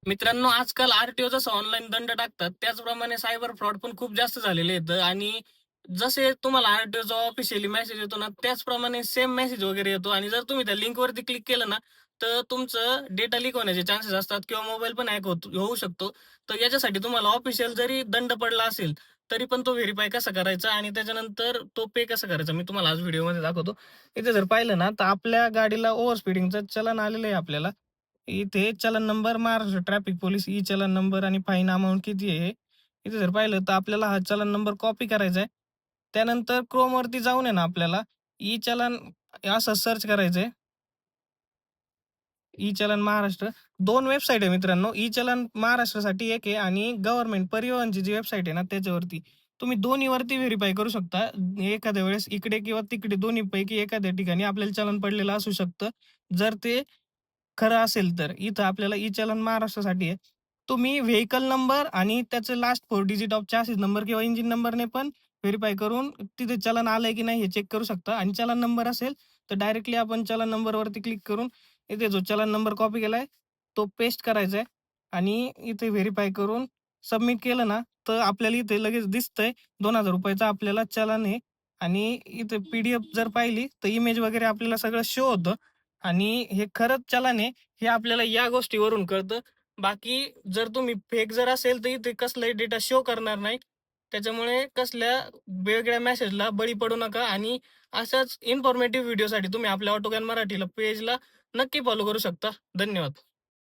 मित्रांनो, आजकाल आर-टी-ओ जसं ऑनलाईन दंड टाकतात, त्याचप्रमाणे सायबर फ्रॉड पण खूप जास्त झालेले आहेत आणि जसे तुम्हाला आर-टी-ओचा ऑफिशियली मेसेज येतो ना, त्याचप्रमाणे सेम मेसेज वगैरे येतो आणि जर तुम्ही त्या लिंकवरती क्लिक केलं ना, तर तुमचं डेटा लीक होण्याचे चान्सेस असतात किंवा मोबाईल पण हॅक होऊ शकतो. तर याच्यासाठी तुम्हाला ऑफिशियल जरी दंड पडला असेल, तरी पण तो व्हेरिफाय कसा करायचा आणि त्याच्यानंतर तो पे कसा करायचा, मी तुम्हाला आज व्हिडिओमध्ये दाखवतो. इथे जर पाहिलं ना, तर आपल्या गाडीला ओव्हर स्पीडिंगचं चलन आलेलं आहे आपल्याला. इथे चलन number Maharashtra traffic police E चलन नंबर आणि फाईन अमाउंट किती आहे? इथे जर पाहिलं तर आपल्याला हा चलन नंबर कॉपी करायचा आहे. त्यानंतर Chromeवरती जाऊन आहे ना आपल्याला ई चलन असं सर्च करायचंय. ई चलन महाराष्ट्र. 2 वेबसाईट आहे मित्रांनो. ई चलन महाराष्ट्रासाठी एक आहे आणि गव्हर्नमेंट परिवहनची जी वेबसाईट आहे ना त्याच्यावरती. तुम्ही दोन्हीवरती व्हेरिफाय करू शकता. एखाद्या वेळेस इकडे किंवा तिकडे दोन्हीपैकी एखाद्या ठिकाणी आपल्याला चलन पडलेलं असू शकतं. जर ते खरं असेल तर. इथं आपल्याला ई-चलन महाराष्ट्रासाठी आहे. तुम्ही व्हेइकल नंबर आणि त्याचे last 4 digit of chassis number किंवा इंजिन नंबरने पण व्हेरिफाय करून तिथे चलन आलंय की नाही हे चेक करू शकता आणि चलन नंबर असेल तर डायरेक्टली आपण चलन नंबरवरती क्लिक करून इथे जो चलन नंबर कॉपी केलाय तो पेस्ट करायचा आहे आणि इथे व्हेरिफाय करून सबमिट केलं ना, तर आपल्याला इथे लगेच दिसतंय ₹2000 आपल्याला चलन आहे आणि इथे पी-डी-एफ जर पाहिली तर इमेज वगैरे आपल्याला सगळं शो होतं. आणि हे खरंच चलन आहे, हे आपल्याला या गोष्टीवरून कळतं. बाकी जर तुम्ही फेक जर असेल, तर इथे कसलाही डेटा शो करणार नाही. त्याच्यामुळे कसल्या वेगळ्या मेसेजला बळी पडू नका आणि अशाच इन्फॉर्मेटिव्ह व्हिडिओसाठी तुम्ही आपल्या ऑटोकॅन मराठीला पेजला नक्की फॉलो करू शकता. धन्यवाद.